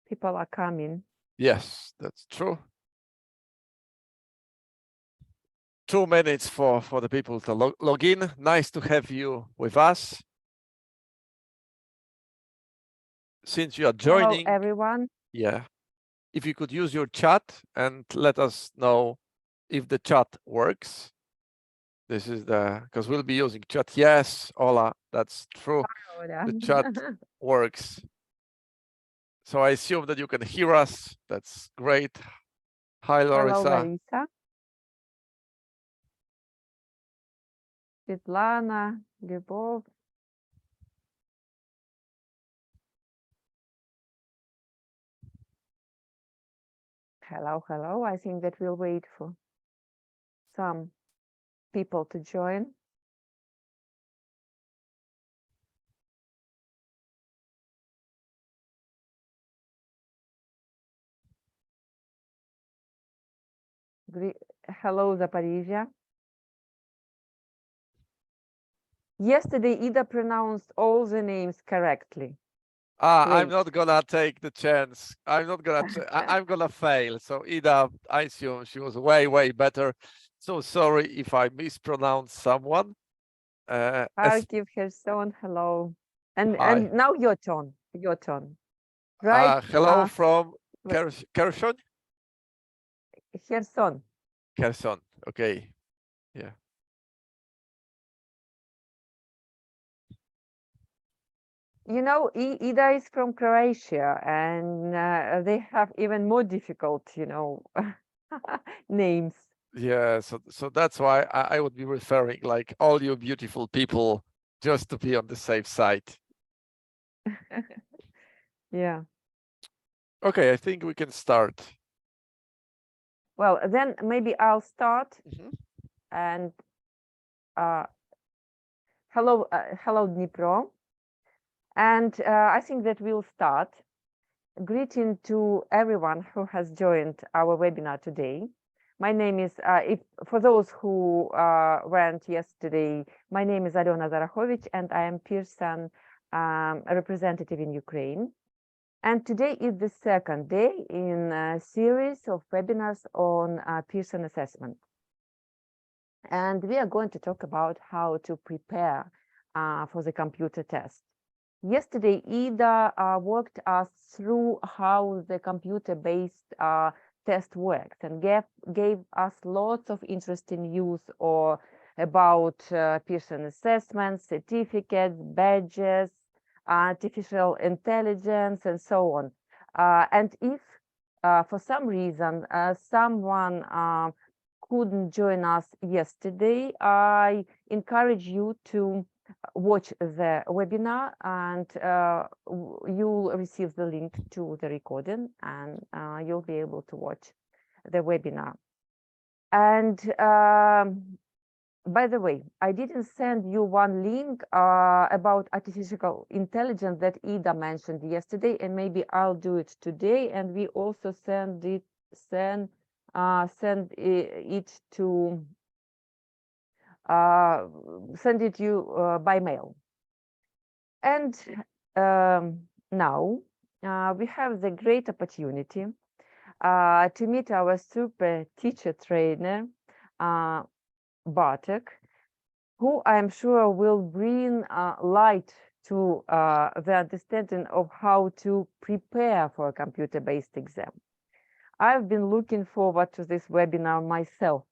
People are coming. Yes, that's true. 2 minutes for the people to log in. Nice to have you with us. Since you are joining, Hello, everyone. yeah, if you could use your chat and let us know if the chat works. This is because we'll be using chat. Yes, Ola, that's true. The chat works. So I assume that you can hear us. That's great. Hi, Larissa. Hello, Larissa. Svetlana, Любовь. Hello, hello. I think that we'll wait for some people to join. Hello, Zaporizhia. Yesterday, Ida pronounced all the names correctly. I'm not gonna take the chance. I'm not gonna. I'm gonna fail. So Ida, I assume she was way better. So sorry if I mispronounced someone. Kharkiv, Kherson, hello. And now your turn. Your turn. Right. Hello from Kherson. Kherson. Kherson. Okay. Yeah. You know, Ida is from Croatia, and they have even more difficult, you know, names. Yeah, so that's why I would be referring like all you beautiful people just to be on the safe side. Yeah. Okay, I think we can start. Well, then maybe I'll start. And hello, Dnipro. And I think that we'll start. Greeting to everyone who has joined our webinar today. My name is, for those who went yesterday, my name is Alena Zarachovich, and I am Pearson representative in Ukraine. And today is the second day in a series of webinars on Pearson assessment. And we are going to talk about how to prepare for the computer test. Yesterday, Ida walked us through how the computer-based test works and gave us lots of interesting news or about Pearson assessments, certificates, badges, artificial intelligence, and so on. And if for some reason someone couldn't join us yesterday, I encourage you to watch the webinar, and you'll receive the link to the recording, and you'll be able to watch the webinar. And by the way, I didn't send you one link about artificial intelligence that Ida mentioned yesterday, and maybe I'll do it today. And we also send it to send it you by mail. And now we have the great opportunity to meet our super teacher trainer, Bartek, who I'm sure will bring light to the understanding of how to prepare for a computer-based exam. I've been looking forward to this webinar myself.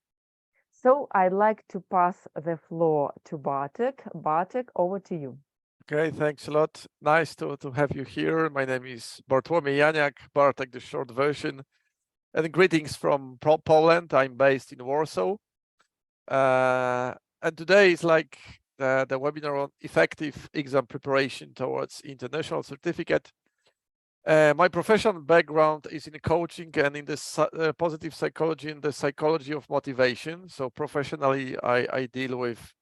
So I'd like to pass the floor to Bartek. Bartek, over to you. Okay, thanks a lot. Nice to have you here. My name is Bartłomiej Janiak, Bartek, the short version. And greetings from Poland. I'm based in Warsaw. And today is like the webinar on effective exam preparation towards international certificate. My professional background is in coaching and in the positive psychology and the psychology of motivation. So professionally, I deal with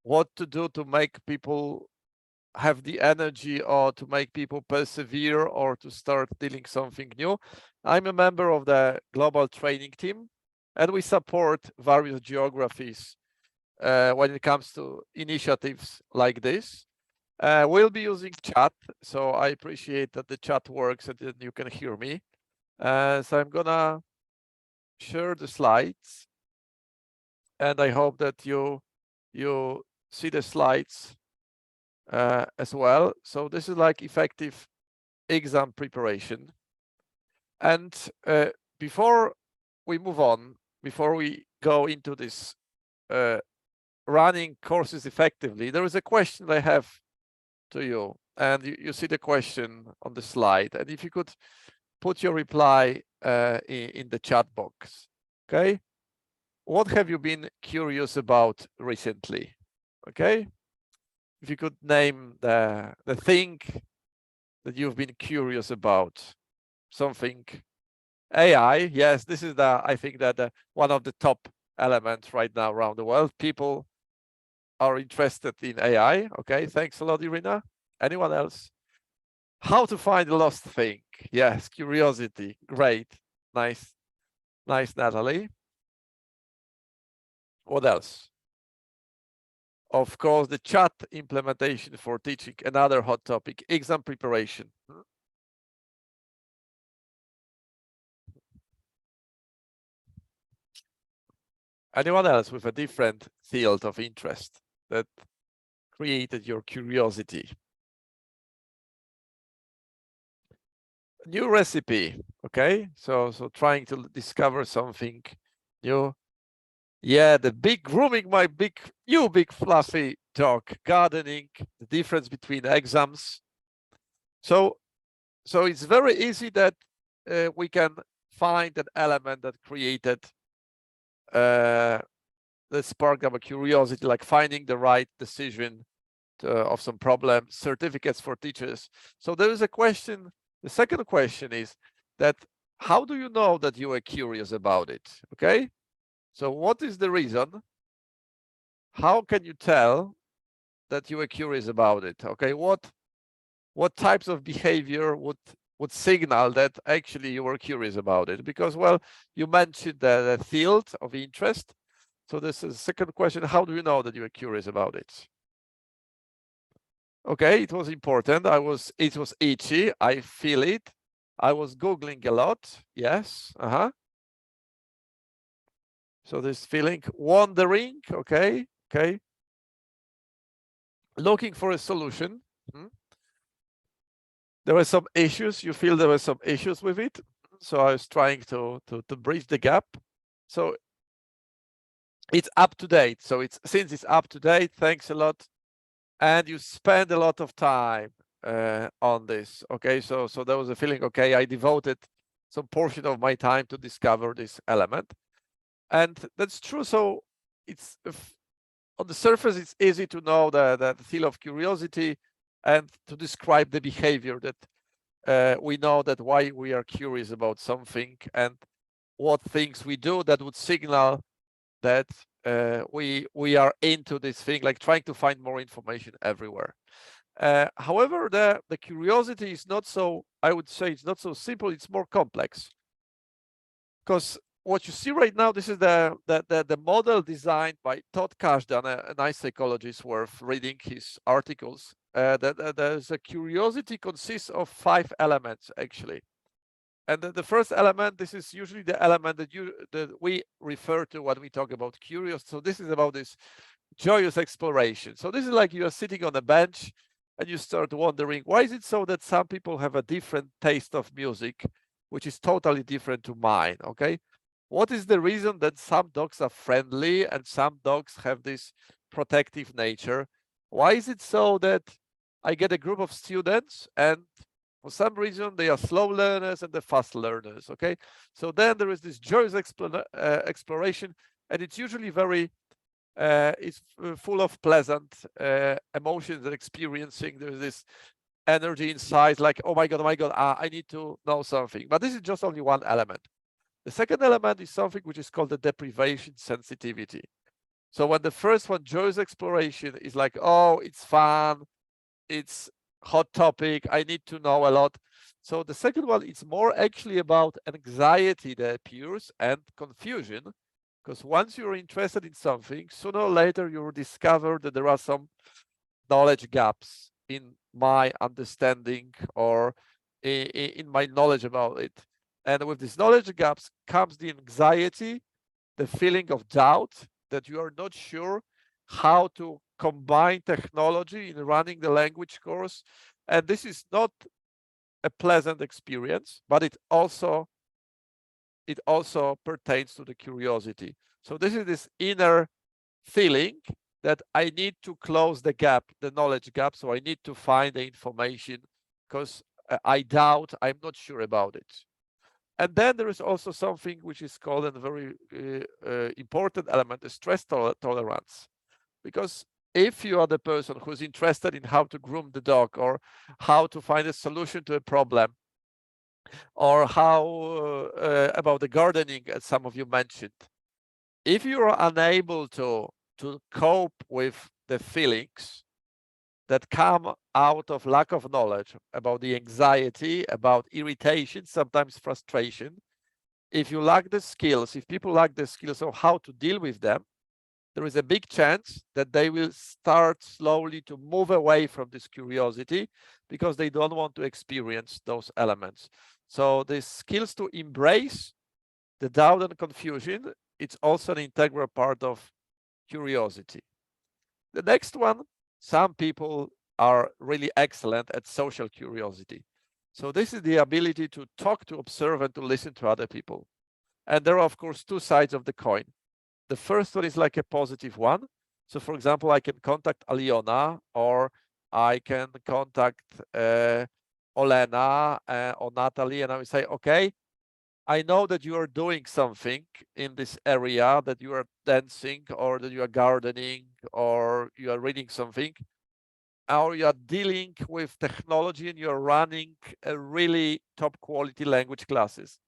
what to do to make people have the energy or to make people persevere or to start doing something new. I'm a member of the global training team, and we support various geographies when it comes to initiatives like this. We'll be using chat, so I appreciate that the chat works and that you can hear me. So I'm gonna share the slides, and I hope that you see the slides as well. So this is like effective exam preparation. And before we move on, before we go into this running courses effectively, there is a question I have to you, and you see the question on the slide, and if you could put your reply in the chat box. Okay, what have you been curious about recently? Okay, if you could name the thing that you've been curious about. Something AI, yes, this is I think that one of the top elements right now around the world. People are interested in AI. Okay, thanks a lot, Irina. Anyone else? How to find a lost thing. Yes, curiosity. Great. Nice, Natalie. What else? Of course, the chat implementation for teaching, another hot topic. Exam preparation. Anyone else with a different field of interest that created your curiosity? New recipe. Okay, so trying to discover something new. Yeah, the big grooming my big fluffy dog, gardening, the difference between exams. So it's very easy that we can find an element that created the spark of a curiosity, like finding the right decision of some problem, certificates for teachers. So there is a question. The second question is that how do you know that you are curious about it? Okay, so what is the reason? How can you tell that you are curious about it? Okay, what types of behavior would signal that actually you were curious about it? Because, well, you mentioned the field of interest. So this is the second question. How do you know that you are curious about it? Okay, it was important. It was itchy. I feel it. I was Googling a lot. Yes. So this feeling, wondering. Okay. Looking for a solution. There were some issues. You feel there were some issues with it. So I was trying to bridge the gap. So it's up to date. So since it's up to date, thanks a lot. And you spend a lot of time on this. Okay, so there was a feeling, okay, I devoted some portion of my time to discover this element. And that's true. So it's on the surface, it's easy to know the feel of curiosity and to describe the behavior that we know that why we are curious about something and what things we do that would signal that we are into this thing, like trying to find more information everywhere. However, the curiosity is not so, I would say it's not so simple, it's more complex. Because what you see right now, this is the model designed by Todd Kashdan, a nice psychologist worth reading his articles. There's a curiosity consists of 5 elements, actually. And the first element, this is usually the element that we refer to when we talk about curious. So this is about this joyous exploration. So this is like you are sitting on a bench and you start wondering, why is it so that some people have a different taste of music, which is totally different to mine? Okay, what is the reason that some dogs are friendly and some dogs have this protective nature? Why is it so that I get a group of students and for some reason they are slow learners and the fast learners? Okay, so then there is this joyous exploration, and it's usually very it's full of pleasant emotions and experiencing. There's this energy inside, like, oh my god, I need to know something. But this is just only one element. The second element is something which is called the deprivation sensitivity. So when the first one, joyous exploration, is like, oh, it's fun, it's hot topic, I need to know a lot. So the second one, it's more actually about anxiety that appears and confusion, because once you're interested in something, sooner or later you will discover that there are some knowledge gaps in my understanding or in my knowledge about it. And with these knowledge gaps comes the anxiety, the feeling of doubt that you are not sure how to combine technology in running the language course. And this is not a pleasant experience, but it also pertains to the curiosity. So this is this inner feeling that I need to close the gap, the knowledge gap. So I need to find the information because I doubt, I'm not sure about it. And then there is also something which is called a very important element, the stress tolerance. Because if you are the person who's interested in how to groom the dog or how to find a solution to a problem, or how about the gardening, as some of you mentioned, if you are unable to cope with the feelings that come out of lack of knowledge about the anxiety, about irritation, sometimes frustration, if you lack the skills, if people lack the skills of how to deal with them, there is a big chance that they will start slowly to move away from this curiosity because they don't want to experience those elements. So the skills to embrace the doubt and confusion, it's also an integral part of curiosity. The next one, some people are really excellent at social curiosity. So this is the ability to talk, to observe, and to listen to other people. And there are, of course, two sides of the coin. The first one is like a positive one. So for example, I can contact Aliona, or I can contact Olena or Natalie, and I will say, okay, I know that you are doing something in this area, that you are dancing or that you are gardening or you are reading something, or you are dealing with technology and you're running a really top quality language classes.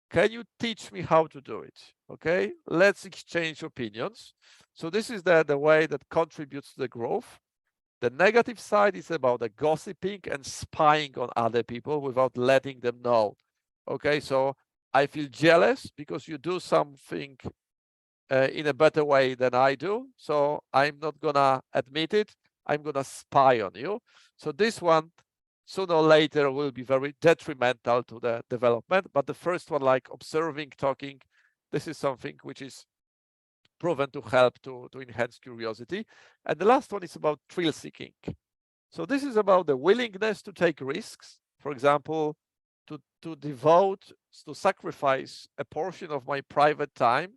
Can you teach me how to do it? Okay, let's exchange opinions. So this is the way that contributes to the growth. The negative side is about the gossiping and spying on other people without letting them know. Okay, so I feel jealous because you do something in a better way than I do. So I'm not gonna admit it. I'm gonna spy on you. So this one, sooner or later, will be very detrimental to the development. But the first one, like observing, talking, this is something which is proven to help to enhance curiosity. And the last one is about thrill seeking. So this is about the willingness to take risks. For example, to sacrifice a portion of my private time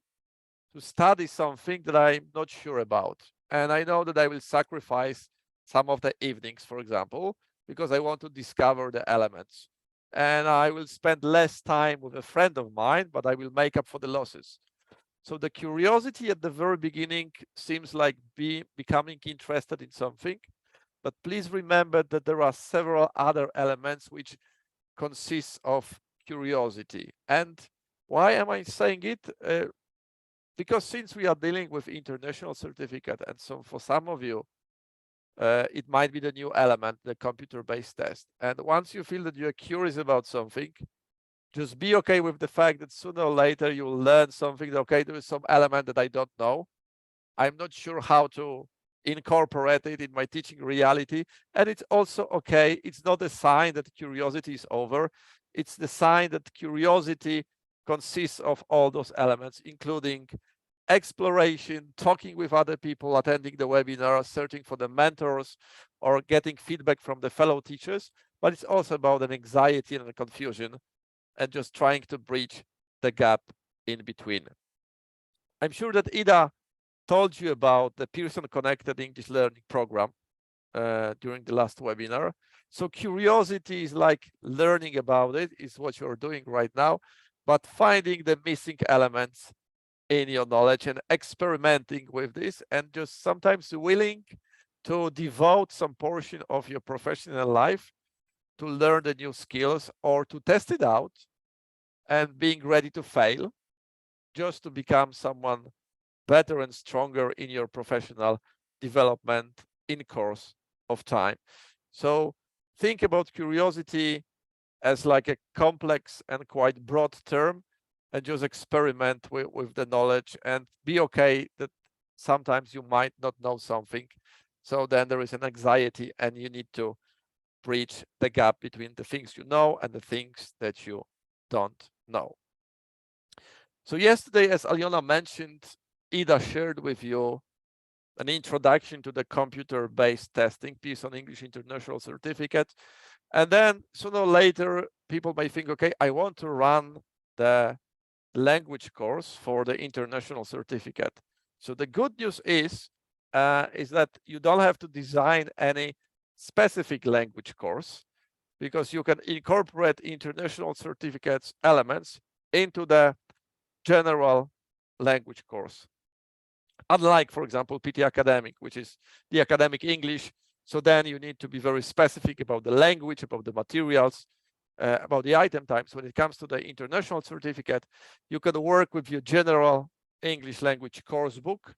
to study something that I'm not sure about. And I know that I will sacrifice some of the evenings, for example, because I want to discover the elements. And I will spend less time with a friend of mine, but I will make up for the losses. So the curiosity at the very beginning seems like becoming interested in something, but please remember that there are several other elements which consist of curiosity. And why am I saying it? Because since we are dealing with international certificate, and so for some of you, it might be the new element, the computer-based test. And once you feel that you're curious about something, just be okay with the fact that sooner or later you will learn something. Okay, there is some element that I don't know. I'm not sure how to incorporate it in my teaching reality. And it's also okay. It's not a sign that curiosity is over. It's the sign that curiosity consists of all those elements, including exploration, talking with other people, attending the webinar, searching for the mentors, or getting feedback from the fellow teachers. But it's also about an anxiety and a confusion and just trying to bridge the gap in between. I'm sure that Ida told you about the Pearson Connected English Learning Program during the last webinar. So curiosity is like learning about it, is what you're doing right now, but finding the missing elements in your knowledge and experimenting with this, and just sometimes willing to devote some portion of your professional life to learn the new skills or to test it out, and being ready to fail just to become someone better and stronger in your professional development in course of time. So think about curiosity as like a complex and quite broad term, and just experiment with the knowledge, and be okay that sometimes you might not know something, So then there is an anxiety, and you need to bridge the gap between the things you know and the things that you don't know. So yesterday, as Aliona mentioned, Ida shared with you an introduction to the computer-based testing Pearson English International Certificate. And then sooner or later, people may think, okay, I want to run the language course for the international certificate. So the good news is that you don't have to design any specific language course, because you can incorporate international certificates elements into the general language course. Unlike, for example, PT Academic, which is the academic English. So then you need to be very specific about the language, about the materials, about the item types. When it comes to the international certificate, you can work with your general English language course book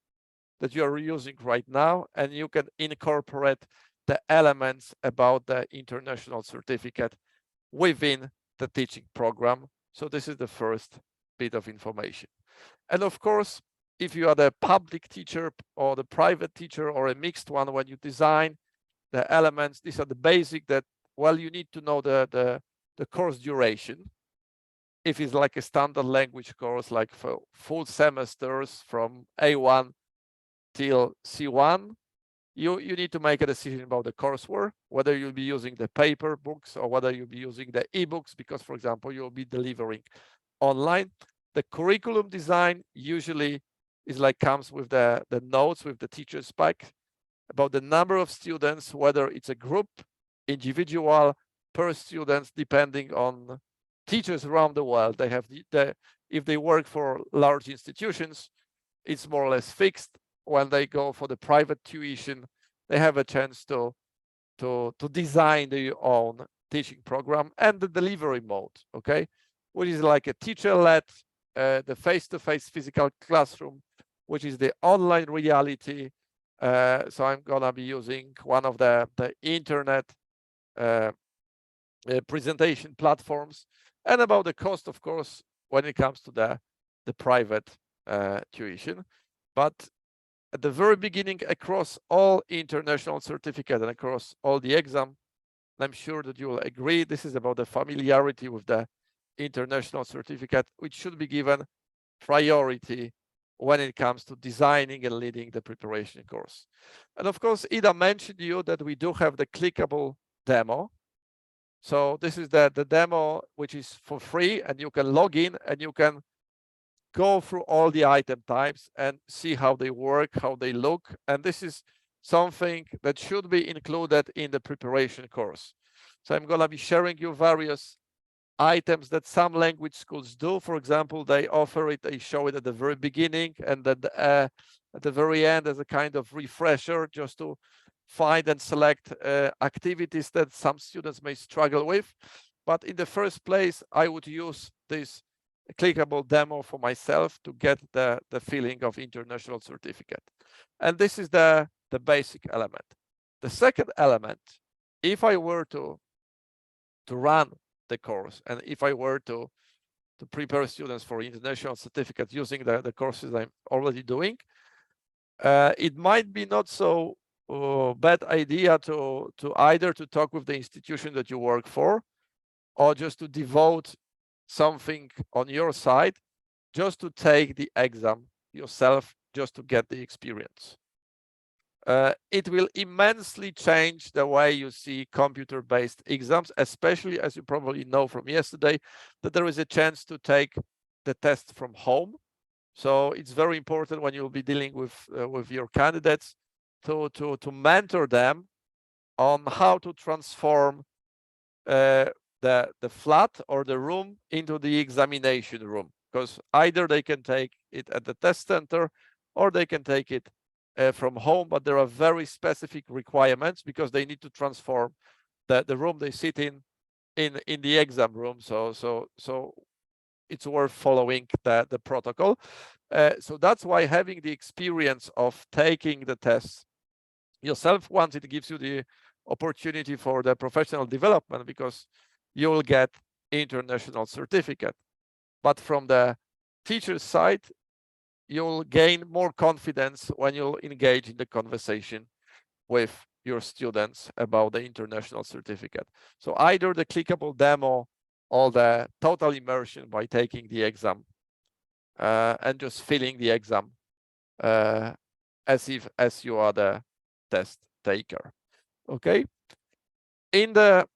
that you are using right now, and you can incorporate the elements about the international certificate within the teaching program. So this is the first bit of information. And of course, if you are the public teacher or the private teacher or a mixed one, when you design the elements, these are the basic that, well, you need to know the course duration. If it's like a standard language course, like for full semesters from A1 till C1, you need to make a decision about the courseware, whether you'll be using the paper books or whether you'll be using the ebooks, because, for example, you'll be delivering online. The curriculum design usually is like comes with the notes with the teacher's pack about the number of students, whether it's a group, individual, per students, depending on teachers around the world. They have if they work for large institutions, it's more or less fixed. When they go for the private tuition, they have a chance to design their own teaching program and the delivery mode, okay, which is like a teacher-led, the face-to-face physical classroom, which is the online reality. So I'm gonna be using one of the internet presentation platforms. And about the cost, of course, when it comes to the private tuition. But at the very beginning, across all international certificates and across all the exam, I'm sure that you will agree, this is about the familiarity with the international certificate, which should be given priority when it comes to designing and leading the preparation course. And of course, Ida mentioned to you that we do have the clickable demo. So this is the demo, which is for free, and you can log in and you can go through all the item types and see how they work, how they look. And this is something that should be included in the preparation course. So I'm gonna be sharing you various items that some language schools do. For example, they offer it, they show it at the very beginning, and then at the very end as a kind of refresher, just to find and select activities that some students may struggle with. But in the first place, I would use this clickable demo for myself to get the feeling of international certificate. And this is the basic element. The second element, if I were to run the course, and if I were to prepare students for international certificate using the courses I'm already doing, it might be not so bad idea to either to talk with the institution that you work for, or just to devote something on your side just to take the exam yourself, just to get the experience. It will immensely change the way you see computer-based exams, especially as you probably know from yesterday, that there is a chance to take the test from home. So it's very important when you'll be dealing with your candidates to mentor them on how to transform the flat or the room into the examination room, because either they can take it at the test center or they can take it from home, but there are very specific requirements because they need to transform the room they sit in the exam room. So it's worth following the protocol. So that's why having the experience of taking the tests yourself, once it gives you the opportunity for the professional development, because you will get international certificate. But from the teacher's side, you'll gain more confidence when you'll engage in the conversation with your students about the international certificate. So either the clickable demo or the total immersion by taking the exam and just filling the exam as you are the test taker. Okay. In the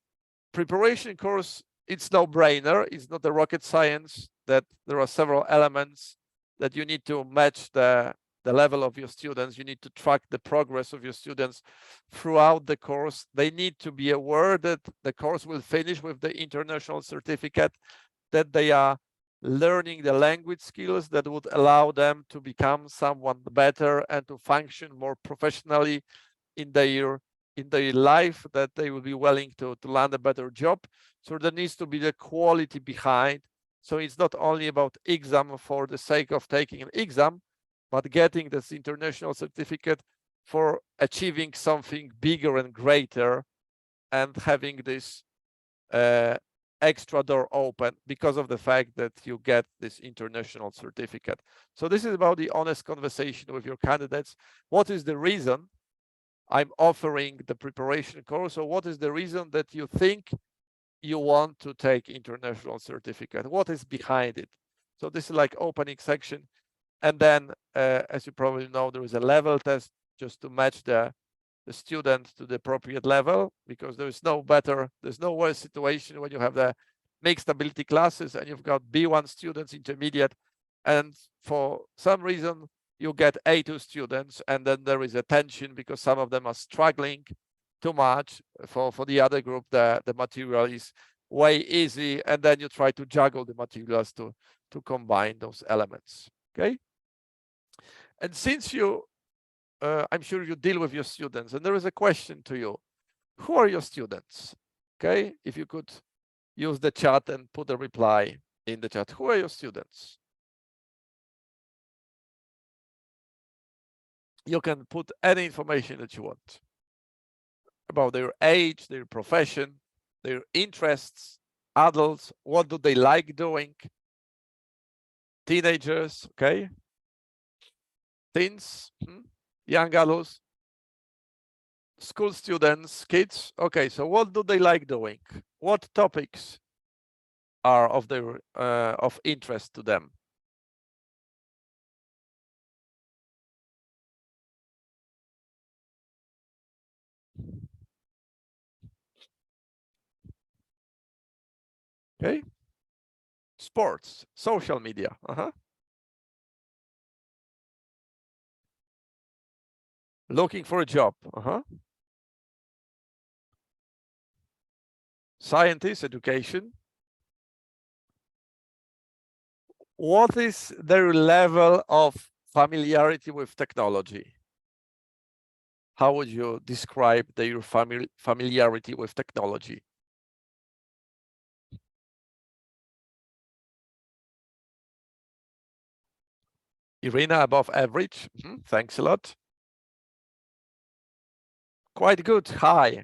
preparation course, it's no brainer. It's not a rocket science that there are several elements that you need to match the level of your students. You need to track the progress of your students throughout the course. They need to be aware that the course will finish with the international certificate, that they are learning the language skills that would allow them to become someone better and to function more professionally in their life, that they will be willing to land a better job. So there needs to be the quality behind. So it's not only about exam for the sake of taking an exam, but getting this international certificate for achieving something bigger and greater and having this extra door open because of the fact that you get this international certificate. So this is about the honest conversation with your candidates. What is the reason I'm offering the preparation course, or what is the reason that you think you want to take international certificate? What is behind it? So this is like opening section. And then, as you probably know, there is a level test just to match the student to the appropriate level, because there's no worse situation when you have the mixed ability classes and you've got B1 students, intermediate, and for some reason you get A2 students, and then there is a tension because some of them are struggling too much. For the other group, the material is way easy, and then you try to juggle the materials to combine those elements. Okay. And since you I'm sure you deal with your students, and there is a question to you: who are your students? Okay, if you could use the chat and put a reply in the chat. Who are your students? You can put any information that you want about their age, their profession, their interests, adults, what do they like doing, teenagers, okay, teens, young adults, school students, kids. Okay, so what do they like doing? What topics are of their of interest to them? Okay. Sports, social media. Looking for a job. Scientist, education. What is their level of familiarity with technology? How would you describe their familiarity with technology? Irina, above average. Thanks a lot. Quite good. High.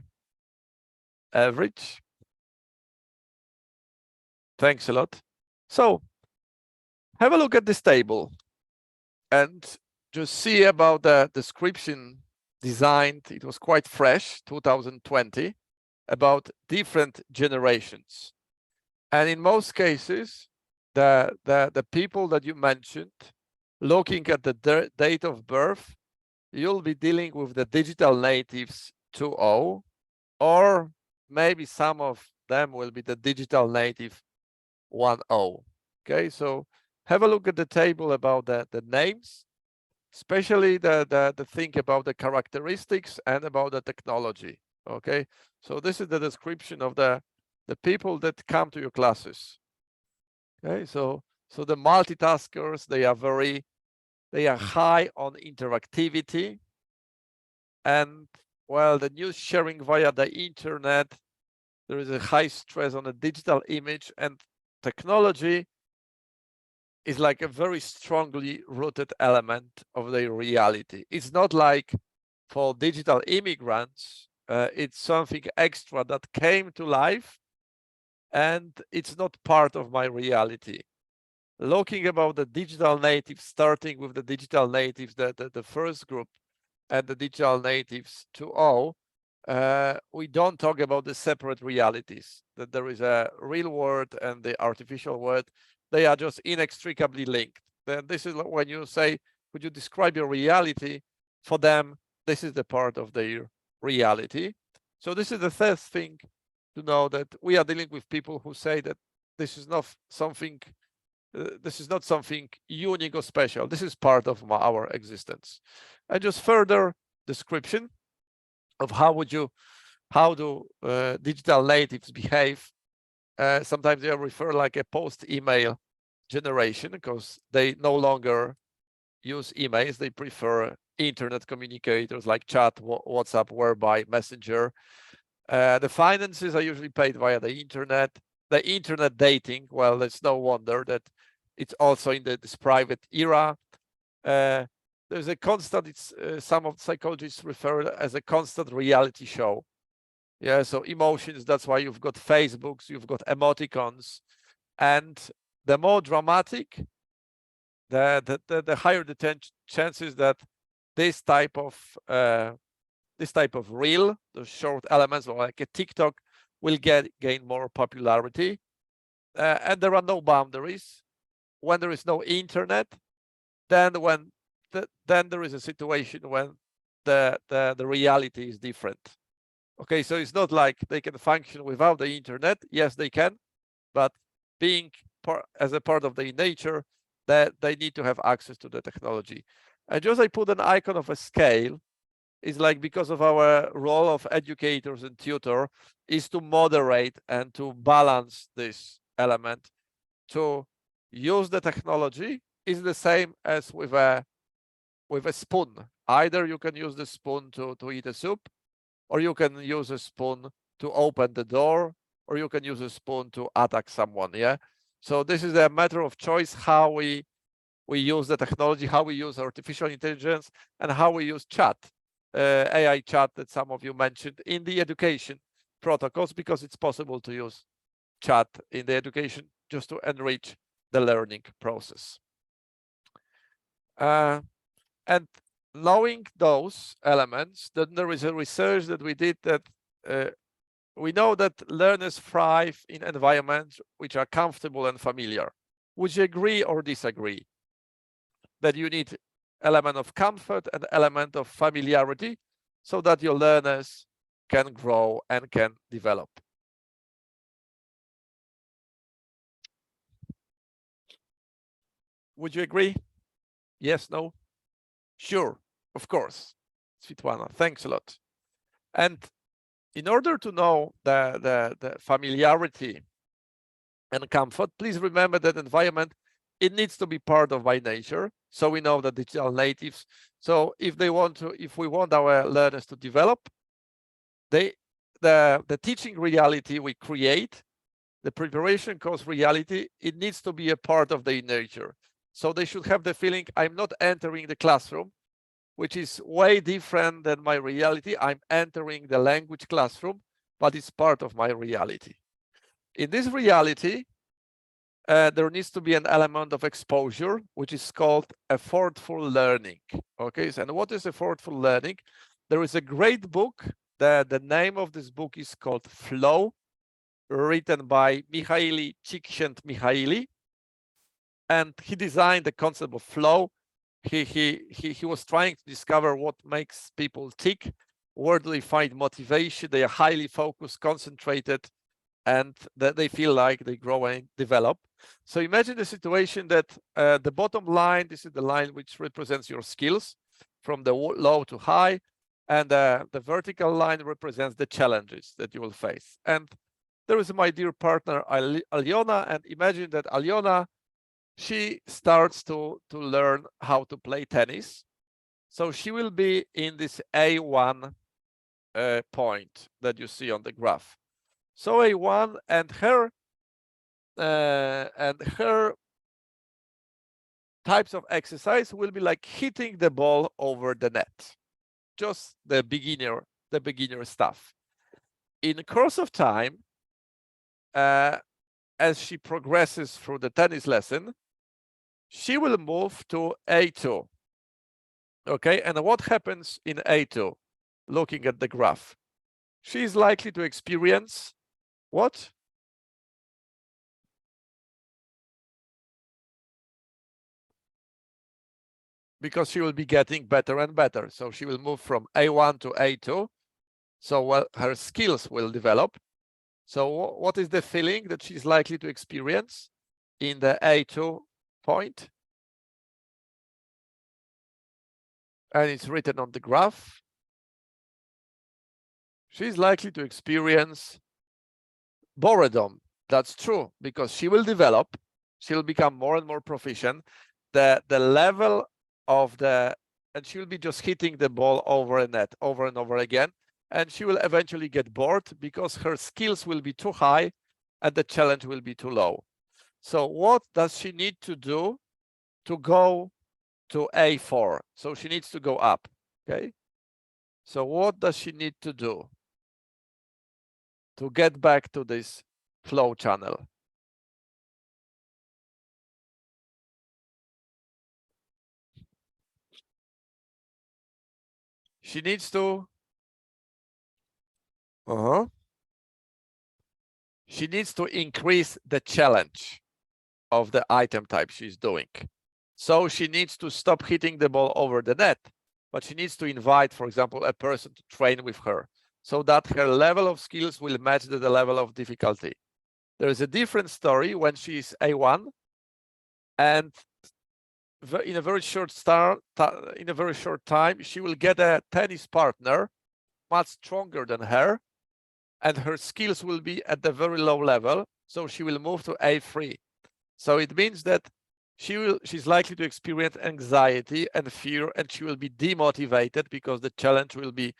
Average. Thanks a lot. So have a look at this table and just see about the description designed. It was quite fresh, 2020, about different generations. And in most cases, the people that you mentioned, looking at the date of birth, you'll be dealing with the digital natives 2.0, or maybe some of them will be the digital native 1.0. Okay, so have a look at the table about the names, especially the thing about the characteristics and about the technology. Okay, so this is the description of the people that come to your classes. Okay, so the multitaskers, they are high on interactivity, and well, the news sharing via the internet, there is a high stress on the digital image, and technology is like a very strongly rooted element of their reality. It's not like for digital immigrants, it's something extra that came to life and it's not part of my reality. Looking about the digital natives, starting with the digital natives, the first group, and the digital natives 2.0, we don't talk about the separate realities, that there is a real world and the artificial world. They are just inextricably linked. Then this is when you say, could you describe your reality? For them, this is the part of their reality. So this is the third thing to know, that we are dealing with people who say that this is not something unique or special. This is part of our existence. And just further description of how do digital natives behave. Sometimes they refer like a post-email generation, because they no longer use emails. They prefer internet communicators like chat, WhatsApp, whereby Messenger. The finances are usually paid via the internet. The internet dating, well, it's no wonder that it's also in this private era. There's a constant, some of psychologists refer it as a constant reality show. Yeah, so emotions, that's why you've got Facebooks, you've got emoticons, and the more dramatic, the higher the chances that this type of reel, the short elements, or like a TikTok, will gain more popularity. And there are no boundaries. When there is no internet, then there is a situation when the reality is different. Okay, so it's not like they can function without the internet. Yes, they can, but being as a part of their nature, that they need to have access to the technology. And just I put an icon of a scale. Is like, because of our role of educators and tutor, is to moderate and to balance this element. To use the technology is the same as with a spoon. Either you can use the spoon to eat a soup, or you can use a spoon to open the door, or you can use a spoon to attack someone. Yeah. So this is a matter of choice, how we use the technology, how we use artificial intelligence, and how we use chat, AI chat that some of you mentioned in the education protocols, because it's possible to use chat in the education just to enrich the learning process. And knowing those elements, then there is a research that we did that we know that learners thrive in environments which are comfortable and familiar. Would you agree or disagree that you need element of comfort and element of familiarity so that your learners can grow and can develop? Would you agree? Yes, no? Sure, of course. Svetlana, thanks a lot. And in order to know the familiarity and comfort, please remember that environment, it needs to be part of by nature. So we know that digital natives, so if we want our learners to develop, the teaching reality we create, the preparation course reality, it needs to be a part of their nature. So they should have the feeling, I'm not entering the classroom, which is way different than my reality. I'm entering the language classroom, but it's part of my reality. In this reality, there needs to be an element of exposure, which is called effortful learning. Okay, so, and what is effortful learning? There is a great book. The name of this book is called Flow, written by Mihaly Csikszentmihalyi, and he designed the concept of flow. He was trying to discover what makes people tick, where do they find motivation. They are highly focused, concentrated, and that they feel like they grow and develop. So imagine the situation that the bottom line, this is the line which represents your skills from the low to high, and the vertical line represents the challenges that you will face. And there is my dear partner, Aliona, and imagine that Aliona, she starts to learn how to play tennis. So she will be in this A1 point that you see on the graph. So A1, and her types of exercise will be like hitting the ball over the net, just the beginner stuff. In the course of time, as she progresses through the tennis lesson, she will move to A2. Okay, and what happens in A2? Looking at the graph, she is likely to experience what? Because she will be getting better and better. So she will move from A1 to A2. So well, her skills will develop. So what is the feeling that she's likely to experience in the A2 point? And it's written on the graph. She's likely to experience boredom. That's true, because she will develop, she'll become more and more proficient. The level of and she'll be just hitting the ball over a net over and over again. And she will eventually get bored because her skills will be too high and the challenge will be too low. So what does she need to do to go to A4? So she needs to go up, okay? So what does she need to do to get back to this flow channel? She needs to, she needs to increase the challenge of the item type she's doing. So she needs to stop hitting the ball over the net, but she needs to invite, for example, a person to train with her so that her level of skills will match the level of difficulty. There is a different story when she's A1 and in a very short time, she will get a tennis partner much stronger than her, and her skills will be at the very low level. So she will move to A3. So it means that she's likely to experience anxiety and fear, and she will be demotivated because the challenge will be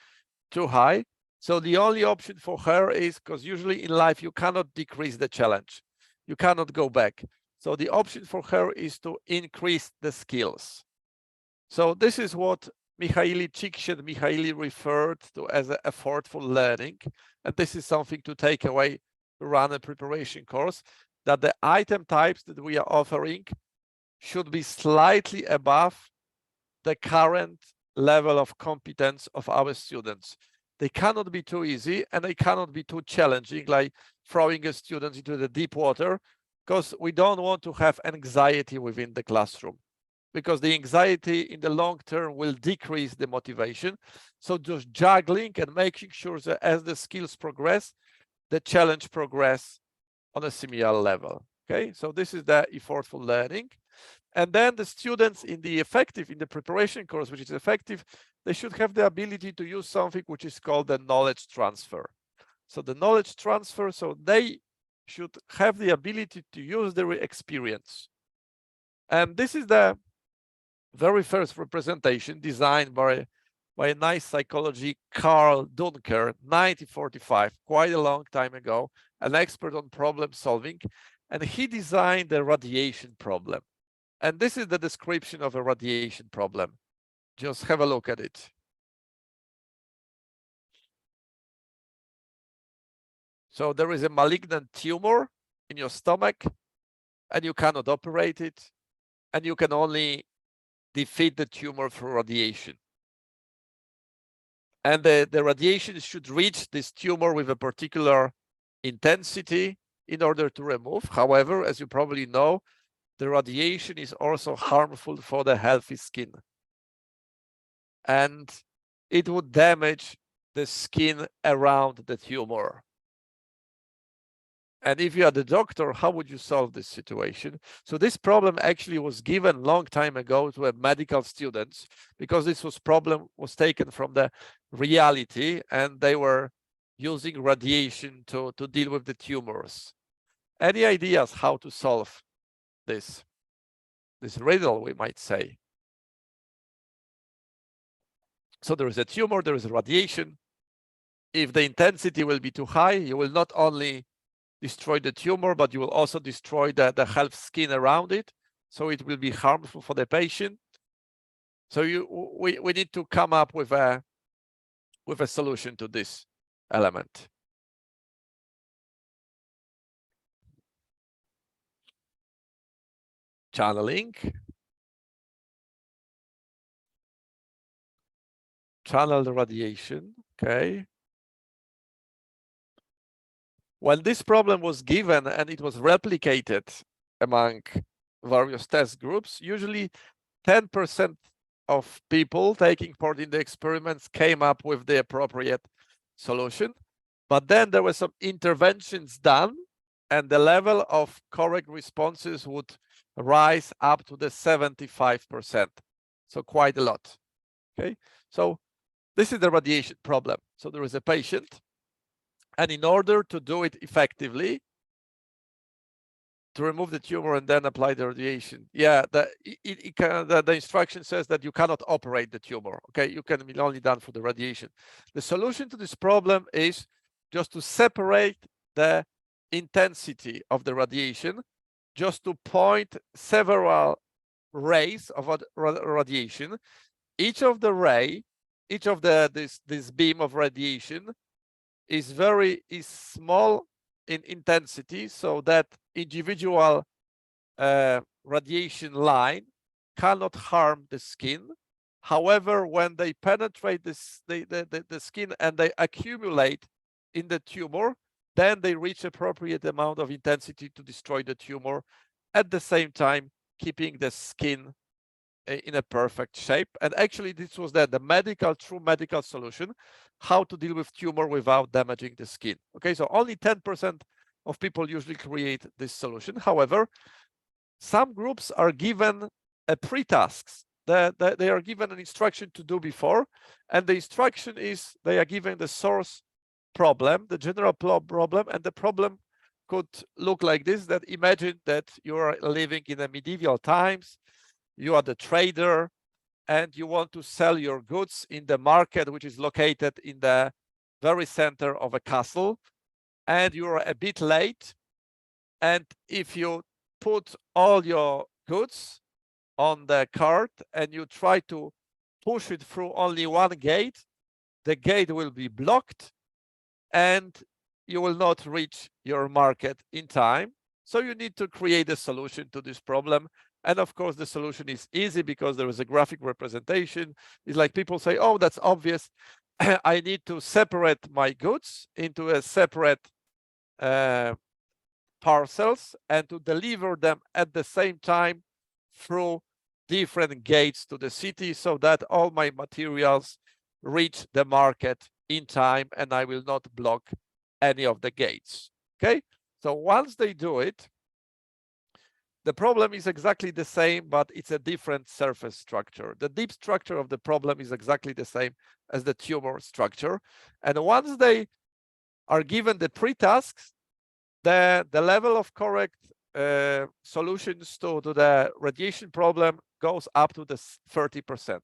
too high. So the only option for her is, because usually in life you cannot decrease the challenge, you cannot go back. So the option for her is to increase the skills. So this is what Mihaly Csikszentmihalyi referred to as effortful learning. And this is something to take away to run a preparation course, that the item types that we are offering should be slightly above the current level of competence of our students. They cannot be too easy and they cannot be too challenging, like throwing a student into the deep water, because we don't want to have anxiety within the classroom, because the anxiety in the long term will decrease the motivation. So just juggling and making sure that as the skills progress, the challenge progress on a similar level. Okay, so this is the effortful learning. And then the students in the preparation course, which is effective, they should have the ability to use something which is called the knowledge transfer. So the knowledge transfer, so they should have the ability to use their experience. And this is the very first representation designed by a nice psychology, Carl Dunker, 1945, quite a long time ago, an expert on problem solving. And he designed the radiation problem. And this is the description of a radiation problem. Just have a look at it. So there is a malignant tumor in your stomach and you cannot operate it, and you can only defeat the tumor through radiation. And the radiation should reach this tumor with a particular intensity in order to remove. However, as you probably know, the radiation is also harmful for the healthy skin. And it would damage the skin around the tumor. And if you are the doctor, how would you solve this situation? So this problem actually was given long time ago to a medical students, because this problem was taken from the reality and they were using radiation to deal with the tumors. Any ideas how to solve this riddle, we might say? So there is a tumor, there is a radiation. If the intensity will be too high, you will not only destroy the tumor, but you will also destroy the health skin around it. So it will be harmful for the patient. So we need to come up with a solution to this element. Channeling. channeled radiation, okay. When this problem was given and it was replicated among various test groups, usually 10% of people taking part in the experiments came up with the appropriate solution. But then there were some interventions done and the level of correct responses would rise up to the 75%. So quite a lot, okay? So this is the radiation problem. So there is a patient, and in order to do it effectively, to remove the tumor and then apply the radiation, yeah, the instruction says that you cannot operate the tumor, okay? You can be only done for the radiation. The solution to this problem is just to separate the intensity of the radiation, just to point several rays of radiation. Each of the ray, each of this beam of radiation is small in intensity, so that individual radiation line cannot harm the skin. However, when they penetrate the skin and they accumulate in the tumor, then they reach appropriate amount of intensity to destroy the tumor, at the same time keeping the skin in a perfect shape. And actually this was the true medical solution, how to deal with tumor without damaging the skin. Okay, so only 10% of people usually create this solution. However, some groups are given a pre-tasks that they are given an instruction to do before, and the instruction is they are given the source problem, the general problem, and the problem could look like this: that imagine that you are living in the medieval times, you are the trader, and you want to sell your goods in the market, which is located in the very center of a castle, and you're a bit late. And if you put all your goods on the cart and you try to push it through only one gate, the gate will be blocked and you will not reach your market in time. So you need to create a solution to this problem. And of course, the solution is easy because there is a graphic representation. It's like people say, oh, that's obvious. I need to separate my goods into a separate parcels and to deliver them at the same time through different gates to the city, so that all my materials reach the market in time and I will not block any of the gates. Okay, so once they do it, the problem is exactly the same, but it's a different surface structure. The deep structure of the problem is exactly the same as the tumor structure. And once they are given the pre-tasks, the level of correct solutions to the radiation problem goes up to the 30%.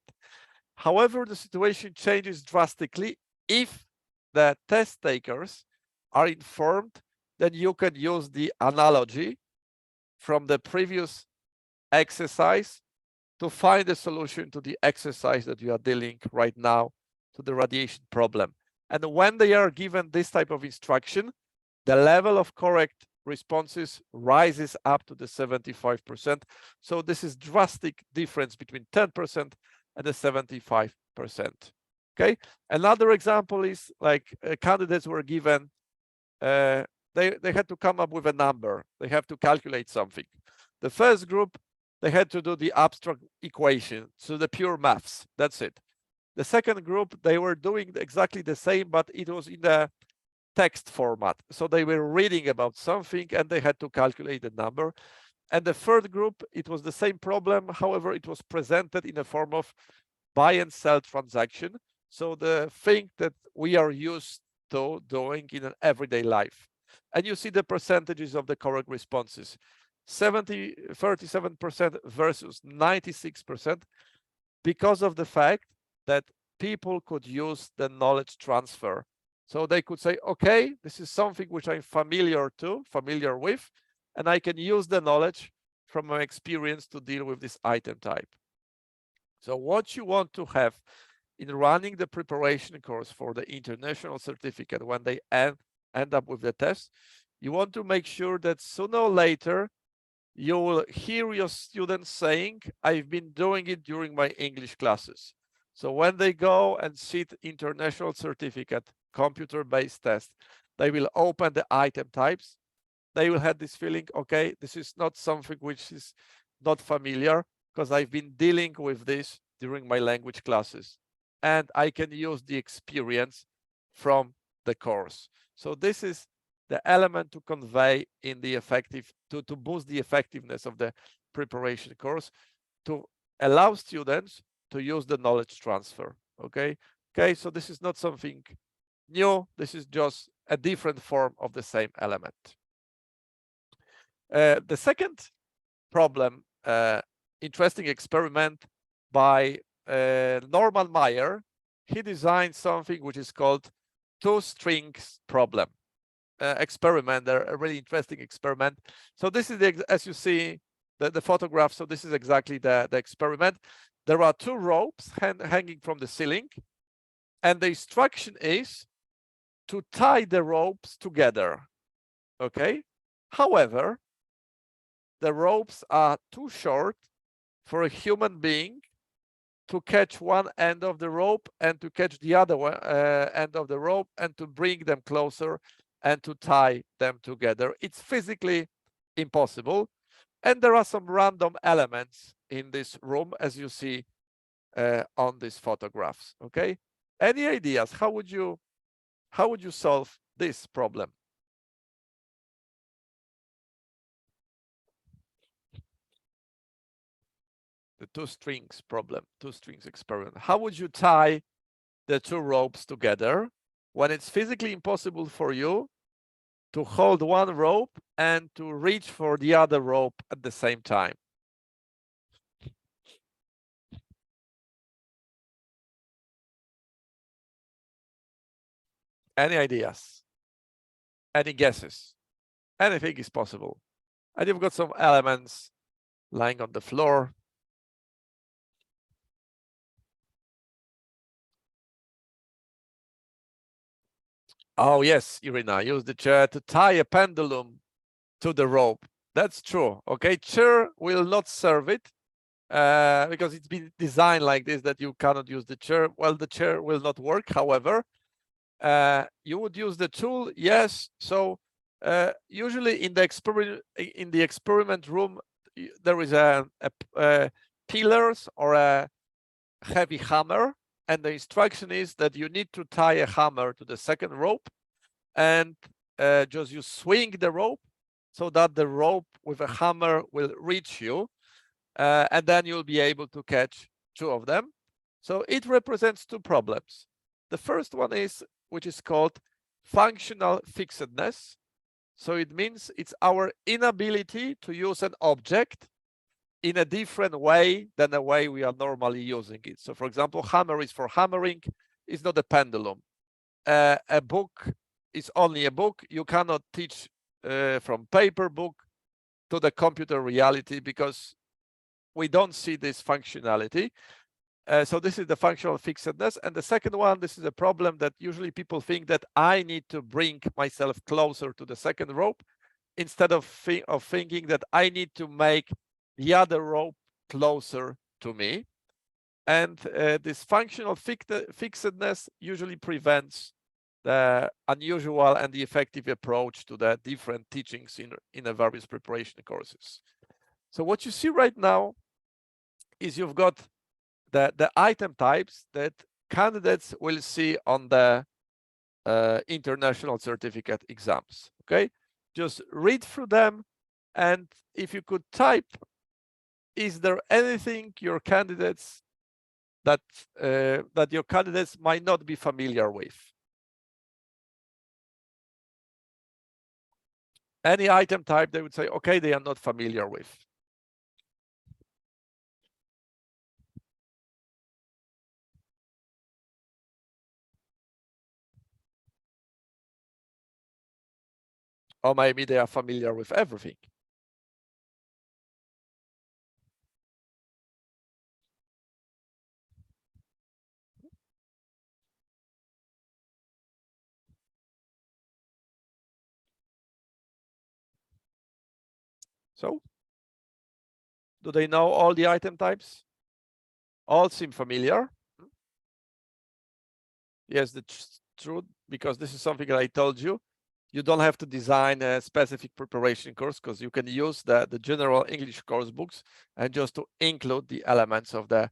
However, the situation changes drastically if the test takers are informed that you can use the analogy from the previous exercise to find a solution to the exercise that you are dealing right now to the radiation problem. And when they are given this type of instruction, the level of correct responses rises up to the 75%. So this is drastic difference between 10% and the 75%. Okay. Another example is like candidates were given, they had to come up with a number. They have to calculate something. The first group, they had to do the abstract equation, so the pure maths. That's it. The second group, they were doing exactly the same, but it was in the text format. So they were reading about something and they had to calculate the number. And the third group, it was the same problem. However, it was presented in a form of buy and sell transaction. So the thing that we are used to doing in an everyday life. And you see the percentages of the correct responses. 37% versus 96%, because of the fact that people could use the knowledge transfer. So they could say, okay, this is something which I'm familiar with, and I can use the knowledge from my experience to deal with this item type. So what you want to have in running the preparation course for the international certificate, when they end up with the test, you want to make sure that sooner or later you will hear your students saying, I've been doing it during my English classes. So when they go and sit international certificate, computer-based test, they will open the item types. They will have this feeling, okay, this is not something which is not familiar because I've been dealing with this during my language classes and I can use the experience from the course. So this is the element to convey in the effective, to boost the effectiveness of the preparation course, to allow students to use the knowledge transfer. Okay, so this is not something new, this is just a different form of the same element. The second problem, interesting experiment by Norman Maier. He designed something which is called two strings problem experiment, a really interesting experiment. So this is, as you see, the photograph. So this is exactly the experiment. There are two ropes hanging from the ceiling, and the instruction is to tie the ropes together. Okay. However, the ropes are too short for a human being to catch one end of the rope and to catch the other end of the rope and to bring them closer and to tie them together. It's physically impossible. And there are some random elements in this room, as you see on these photographs. Okay. Any ideas? How would you solve this problem? The two strings problem, two strings experiment. How would you tie the two ropes together when it's physically impossible for you to hold one rope and to reach for the other rope at the same time? Any ideas? Any guesses? Anything is possible. And you've got some elements lying on the floor. Oh yes, Irina, use the chair to tie a pendulum to the rope. That's true. Okay, chair will not serve it because it's been designed like this that you cannot use the chair. Well, the chair will not work. However, you would use the tool, yes. So usually in the experiment room, there is a pillars or a heavy hammer, and the instruction is that you need to tie a hammer to the second rope, and just you swing the rope so that the rope with a hammer will reach you, and then you'll be able to catch two of them. So it represents two problems. The first one is, which is called functional fixedness. So it means it's our inability to use an object in a different way than the way we are normally using it. So for example, hammer is for hammering, it's not a pendulum. A book is only a book. You cannot teach from paper book to the computer reality because we don't see this functionality. So this is the functional fixedness. And the second one, this is a problem that usually people think that I need to bring myself closer to the second rope instead of thinking that I need to make the other rope closer to me. And this functional fixedness usually prevents the unusual and the effective approach to the different teachings in the various preparation courses. So what you see right now is you've got the item types that candidates will see on the international certificate exams. Okay, just read through them, and if you could type, is there anything your candidates that your candidates might not be familiar with? Any item type they would say, okay, they are not familiar with. Or maybe they are familiar with everything. So, do they know all the item types? All seem familiar. Yes, that's true, because this is something that I told you. You don't have to design a specific preparation course, because you can use the general English course books and just to include the elements of the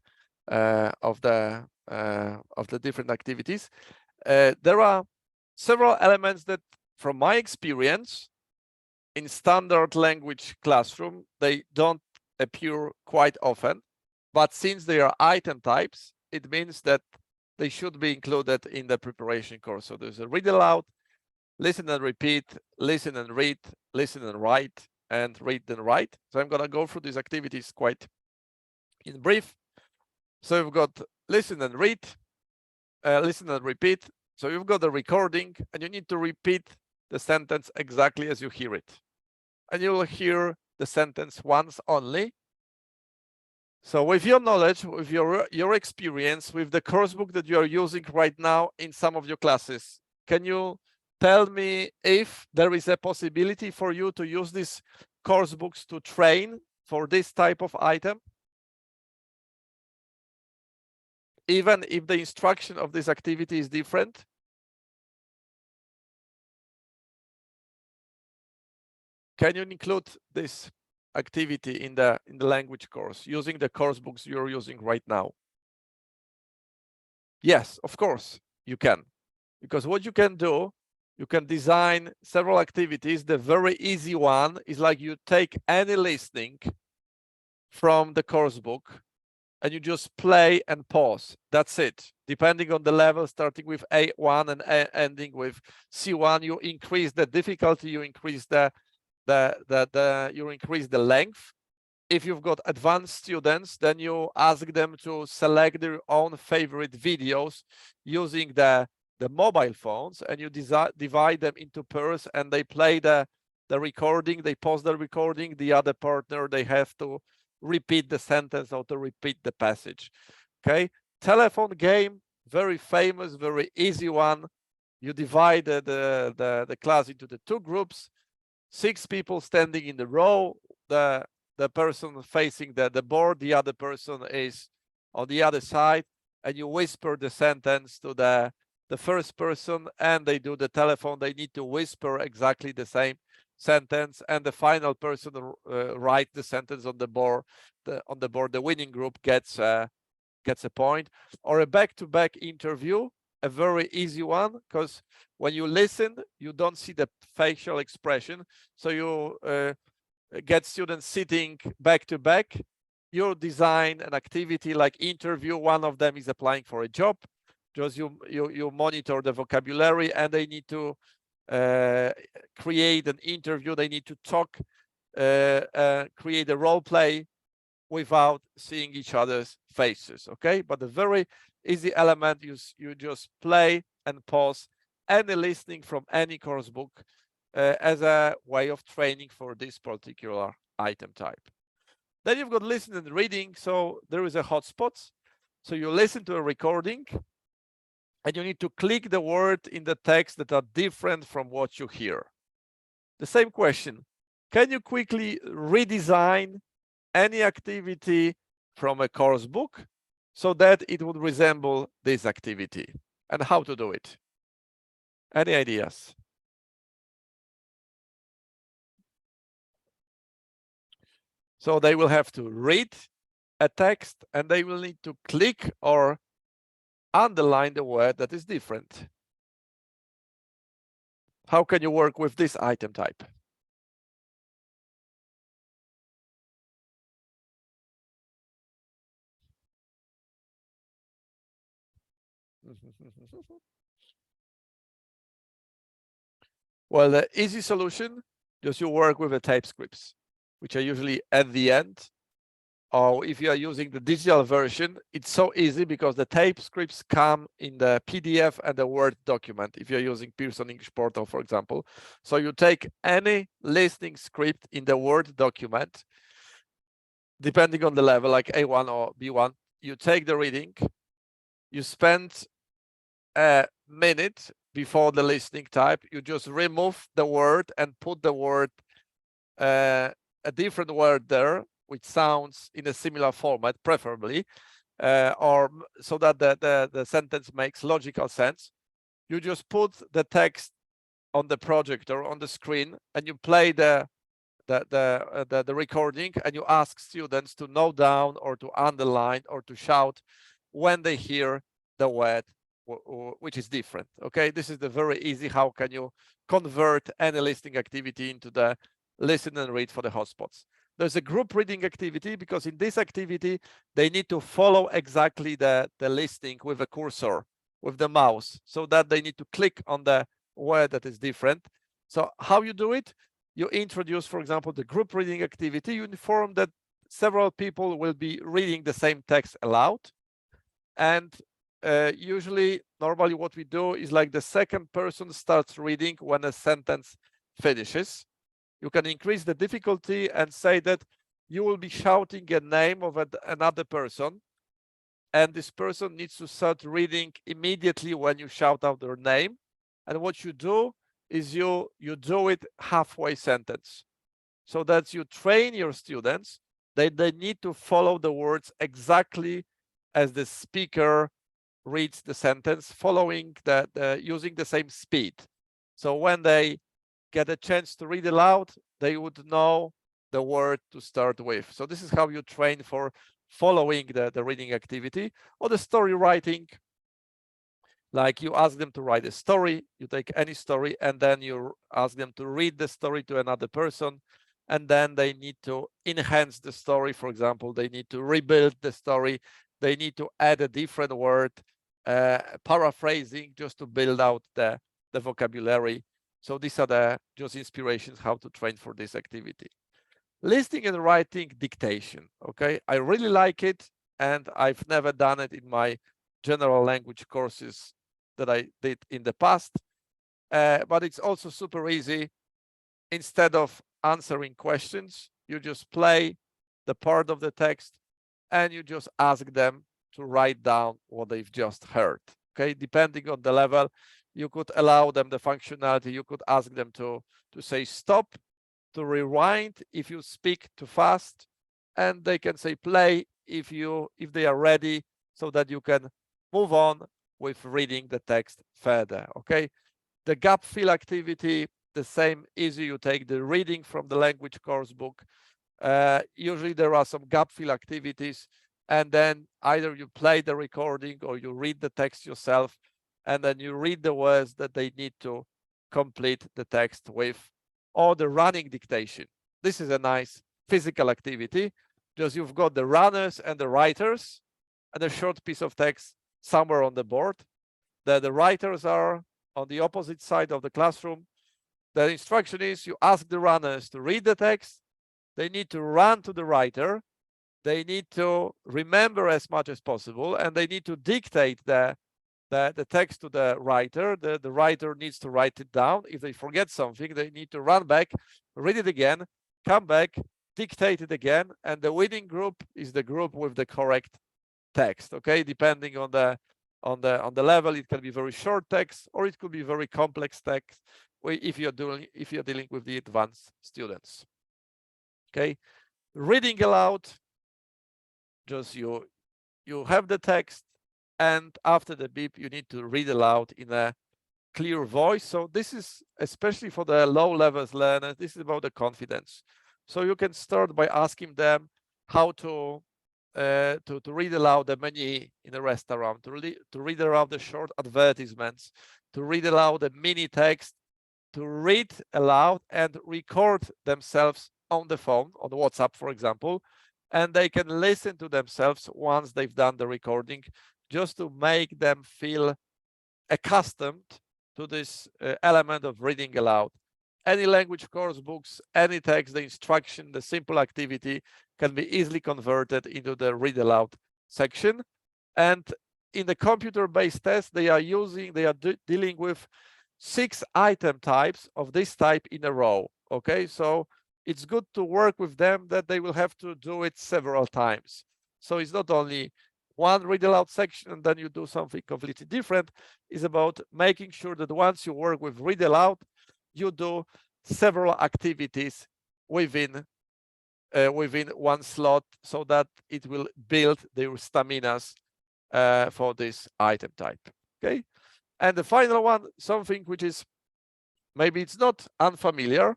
different activities. There are several elements that, from my experience, in standard language classroom, they don't appear quite often, but since they are item types, it means that they should be included in the preparation course. So there's a read aloud, listen and repeat, listen and read, listen and write, and read and write. So I'm gonna go through these activities quite in brief. So you've got listen and read, listen and repeat. So you've got the recording, and you need to repeat the sentence exactly as you hear it. And you will hear the sentence once only. So with your knowledge, with your experience, with the course book that you are using right now in some of your classes, can you tell me if there is a possibility for you to use these course books to train for this type of item? Even if the instruction of this activity is different? Can you include this activity in the language course using the course books you're using right now? Yes, of course you can, because what you can do, you can design several activities. The very easy one is like you take any listening from the course book and you just play and pause. That's it. Depending on the level, starting with A1 and ending with C1, you increase the difficulty, you increase you increase the length. If you've got advanced students, then you ask them to select their own favorite videos using the mobile phones, and you divide them into pairs, and they play the recording, they pause the recording, the other partner, they have to repeat the sentence or to repeat the passage. Okay, telephone game, very famous, very easy one. You divide the class into the two groups, 6 people standing in the row, the person facing the board, the other person is on the other side, and you whisper the sentence to the first person, and they do the telephone. They need to whisper exactly the same sentence, and the final person write the sentence on the board. The winning group gets a point. Or a back-to-back interview, a very easy one, because when you listen, you don't see the facial expression. So you get students sitting back to back. You design an activity like interview. One of them is applying for a job. Just you monitor the vocabulary, and they need to create an interview. They need to talk, create a role play without seeing each other's faces. Okay, but the very easy element, you just play and pause any listening from any course book as a way of training for this particular item type. Then you've got listening and reading. So there is a hotspot. So you listen to a recording, and you need to click the word in the text that are different from what you hear. The same question: can you quickly redesign any activity from a course book so that it would resemble this activity? And how to do it? Any ideas? So they will have to read a text, and they will need to click or underline the word that is different. How can you work with this item type? Well, the easy solution, just you work with the TypeScripts, which are usually at the end. Or if you are using the digital version, it's so easy because the TypeScripts come in the PDF and the Word document, if you're using Pearson English Portal, for example. So you take any listening script in the Word document, depending on the level, like A1 or B1, you take the reading, you spend a minute before the listening type, you just remove the word and put the word, a different word there, which sounds in a similar format, preferably. or so that the sentence makes logical sense. You just put the text on the projector on the screen, and you play the recording, and you ask students to note down or to underline or to shout when they hear the word which is different. Okay, this is the very easy. How can you convert any listening activity into the listen and read for the hotspots? There's a group reading activity, because in this activity they need to follow exactly the listening with a cursor, with the mouse, so that they need to click on the word that is different. So how you do it? You introduce, for example, the group reading activity. You inform that several people will be reading the same text aloud. And usually, normally what we do is like the second person starts reading when a sentence finishes. You can increase the difficulty and say that you will be shouting a name of another person, and this person needs to start reading immediately when you shout out their name. And what you do is you do it halfway sentence, so that you train your students that they need to follow the words exactly as the speaker reads the sentence, following using the same speed. So when they get a chance to read aloud, they would know the word to start with. So this is how you train for following the reading activity. Or the story writing, like you ask them to write a story, you take any story, and then you ask them to read the story to another person, and then they need to enhance the story. For example, they need to rebuild the story, they need to add a different word, paraphrasing, just to build out the vocabulary. So these are just inspirations how to train for this activity. Listening and writing dictation. Okay, I really like it, and I've never done it in my general language courses that I did in the past, but it's also super easy. Instead of answering questions, you just play the part of the text and you just ask them to write down what they've just heard. Okay, depending on the level, you could allow them the functionality. You could ask them to say stop, to rewind if you speak too fast, and they can say play if they are ready, so that you can move on with reading the text further. Okay, the gap fill activity, the same, easy. You take the reading from the language course book. Usually there are some gap fill activities, and then either you play the recording or you read the text yourself, and then you read the words that they need to complete the text with. Or the running dictation. This is a nice physical activity, because you've got the runners and the writers, and a short piece of text somewhere on the board. The writers are on the opposite side of the classroom. The instruction is you ask the runners to read the text. They need to run to the writer. They need to remember as much as possible, and they need to dictate the text to the writer. The writer needs to write it down. If they forget something, they need to run back, read it again, come back, dictate it again, and the winning group is the group with the correct text. Okay, depending on the level, it can be very short text, or it could be very complex text if you're dealing with the advanced students. Okay, reading aloud, just you have the text, and after the beep you need to read aloud in a clear voice. So this is especially for the low levels learners. This is about the confidence. So you can start by asking them how to read aloud the menu in a restaurant, to read aloud the short advertisements, to read aloud the mini text, to read aloud and record themselves on the phone, on WhatsApp, for example, and they can listen to themselves once they've done the recording, just to make them feel accustomed to this element of reading aloud. Any language course books, any text, the instruction, the simple activity can be easily converted into the read aloud section. And in the computer-based test, they are dealing with 6 item types of this type in a row. Okay, so it's good to work with them that they will have to do it several times. So it's not only one read aloud section and then you do something completely different. It's about making sure that once you work with read aloud, you do several activities within within one slot so that it will build their staminas for this item type. Okay, and the final one, something which is maybe it's not unfamiliar,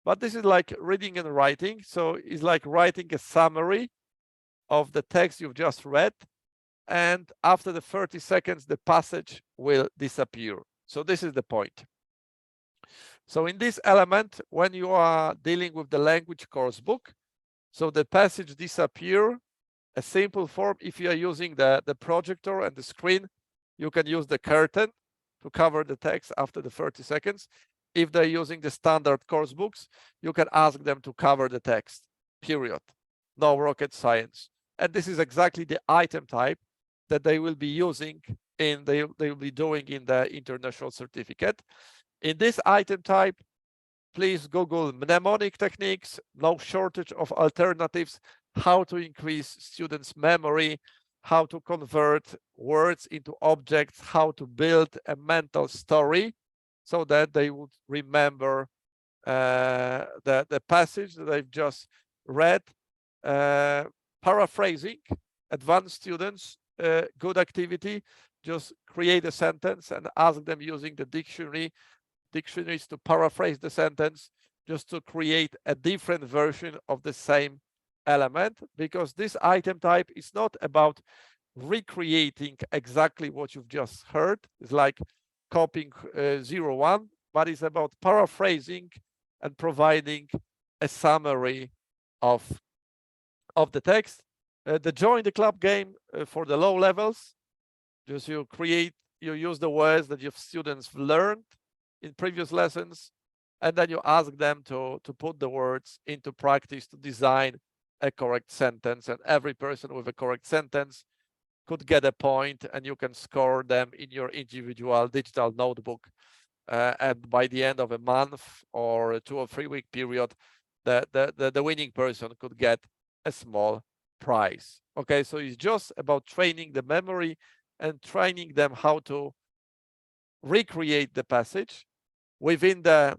but this is like reading and writing. So it's like writing a summary of the text you've just read, and after the 30 seconds the passage will disappear. So this is the point. So in this element, when you are dealing with the language course book, so the passage disappear, a simple form, if you are using the projector and the screen, you can use the curtain to cover the text after the 30 seconds. If they're using the standard course books, you can ask them to cover the text, period. No rocket science. And this is exactly the item type that they will be using they will be doing in the international certificate. In this item type, please Google mnemonic techniques, no shortage of alternatives, how to increase students' memory, how to convert words into objects, how to build a mental story so that they would remember the passage that they've just read. Paraphrasing, advanced students, good activity, just create a sentence and ask them using the dictionaries to paraphrase the sentence, just to create a different version of the same element, because this item type is not about recreating exactly what you've just heard. It's like copying 01, but it's about paraphrasing and providing a summary of the text. The join the club game for the low levels, just you use the words that your students learned in previous lessons, and then you ask them to put the words into practice to design a correct sentence, and every person with a correct sentence could get a point, and you can score them in your individual digital notebook. And by the end of a month or a 2 or 3 week period, the winning person could get a small prize. Okay, so it's just about training the memory and training them how to recreate the passage within the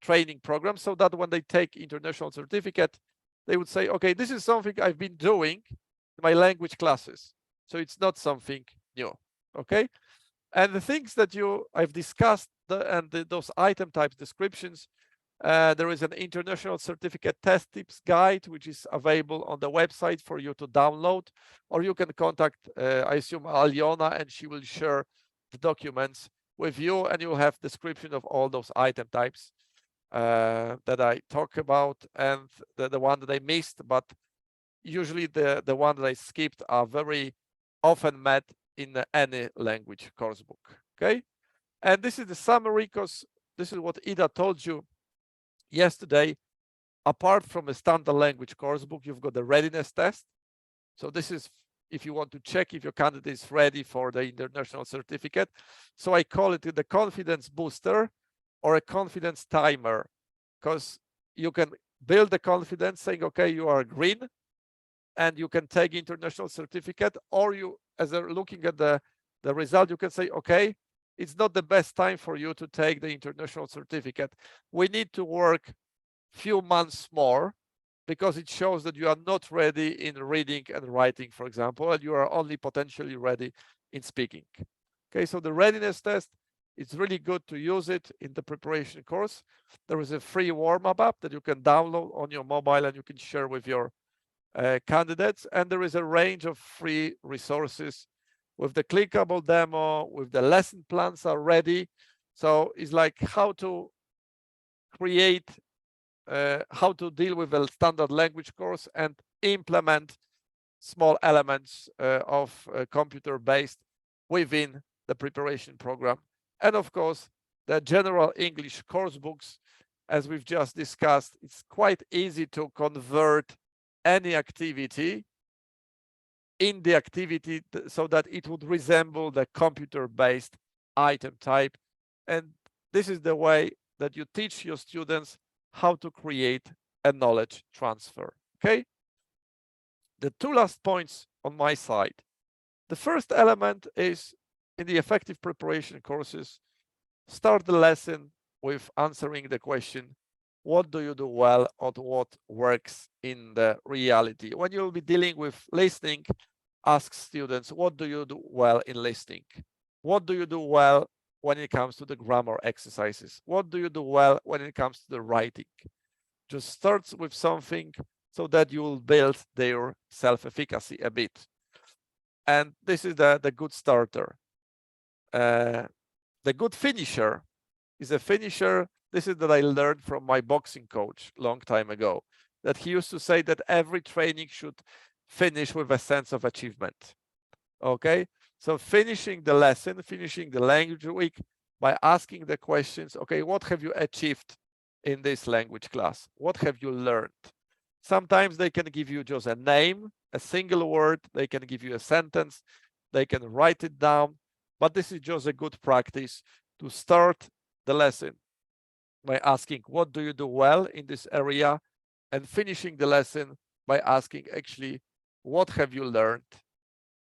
training program, so that when they take international certificate, they would say, okay, this is something I've been doing in my language classes, so it's not something new. Okay, and the things that I've discussed those item types descriptions, there is an international certificate test tips guide which is available on the website for you to download, or you can contact I assume Aliona, and she will share the documents with you, and you'll have description of all those item types that I talk about, and the one that I missed, but usually the one that I skipped are very often met in any language course book. Okay, and this is the summary, because this is what Ida told you yesterday. Apart from a standard language course book, you've got the readiness test. So this is if you want to check if your candidate is ready for the international certificate. So I call it the confidence booster or a confidence timer, because you can build the confidence saying, okay, you are green and you can take international certificate, or you, as a looking at the result, you can say, okay, it's not the best time for you to take the international certificate. We need to work few months more, because it shows that you are not ready in reading and writing, for example, and you are only potentially ready in speaking. Okay, so the readiness test, it's really good to use it in the preparation course. There is a free warm-up app that you can download on your mobile and you can share with your candidates. And there is a range of free resources with the clickable demo, with the lesson plans are ready. So it's like how to create how to deal with a standard language course and implement small elements of computer-based within the preparation program. And of course, the general English course books, as we've just discussed, it's quite easy to convert any activity in the activity so that it would resemble the computer-based item type. And this is the way that you teach your students how to create a knowledge transfer. Okay, the two last points on my side. The first element is in the effective preparation courses, start the lesson with answering the question, what do you do well or what works in the reality. When you'll be dealing with listening, ask students, what do you do well in listening? What do you do well when it comes to the grammar exercises? What do you do well when it comes to the writing? Just start with something so that you will build their self-efficacy a bit. And this is the good starter. The good finisher is a finisher. This is that I learned from my boxing coach long time ago, that he used to say that every training should finish with a sense of achievement. Okay, so finishing the lesson, finishing the language week by asking the questions, okay, what have you achieved in this language class? What have you learned? Sometimes they can give you just a name, a single word, they can give you a sentence, they can write it down, but this is just a good practice to start the lesson by asking, what do you do well in this area? And finishing the lesson by asking, actually, what have you learned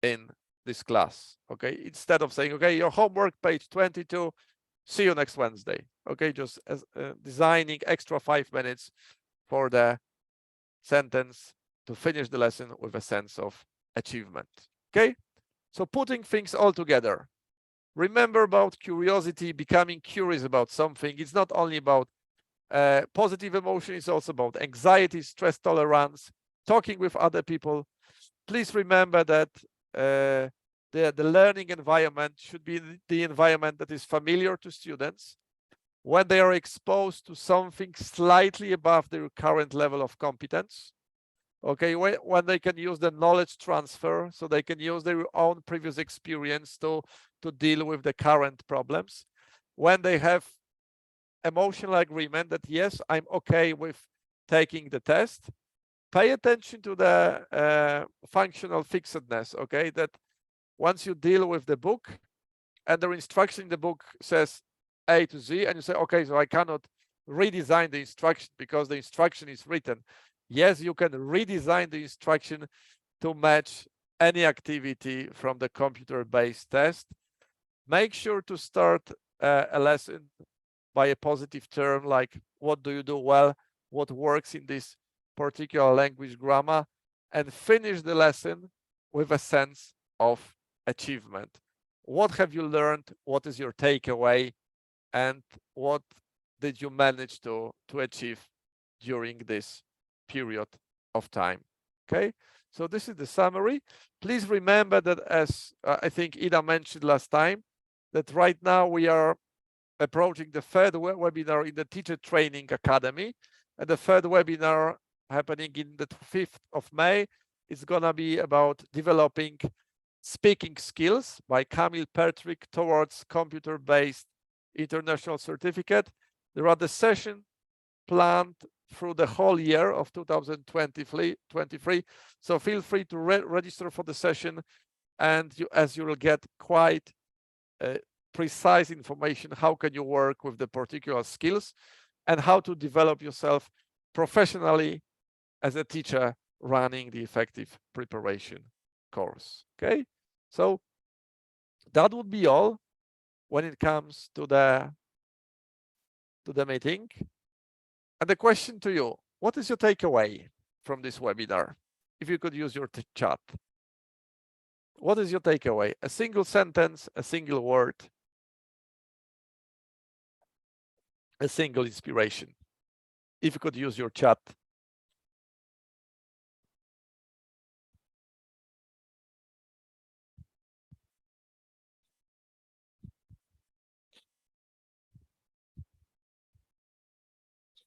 in this class? Okay, instead of saying, okay, your homework, page 22, see you next Wednesday. Okay, just as designing extra 5 minutes for the sentence to finish the lesson with a sense of achievement. Okay, so putting things all together. Remember about curiosity, becoming curious about something. It's not only about positive emotion, it's also about anxiety, stress tolerance, talking with other people. Please remember that the learning environment should be the environment that is familiar to students. When they are exposed to something slightly above their current level of competence, okay, when they can use the knowledge transfer, so they can use their own previous experience to deal with the current problems. When they have emotional agreement that, yes, I'm okay with taking the test, pay attention to the functional fixedness, okay, that once you deal with the book and the instruction in the book says A to Z, and you say, okay, so I cannot redesign the instruction because the instruction is written. Yes, you can redesign the instruction to match any activity from the computer-based test. Make sure to start a lesson by a positive term, like what do you do well, what works in this particular language grammar, and finish the lesson with a sense of achievement. What have you learned? What is your takeaway? And what did you manage to achieve during this period of time? Okay, so this is the summary. Please remember that, as I think Ida mentioned last time, that right now we are approaching the third webinar in the Teacher Training Academy, and the third webinar happening in the 5th of May is gonna be about developing speaking skills by Camille Pertrick towards computer-based international certificate. There are the session planned through the whole year of 2023, so feel free to register for the session, and as you will get quite precise information how can you work with the particular skills and how to develop yourself professionally as a teacher running the effective preparation course. Okay, so that would be all when it comes to the meeting. And the question to you, what is your takeaway from this webinar? If you could use your chat. What is your takeaway? A single sentence, a single word, a single inspiration. If you could use your chat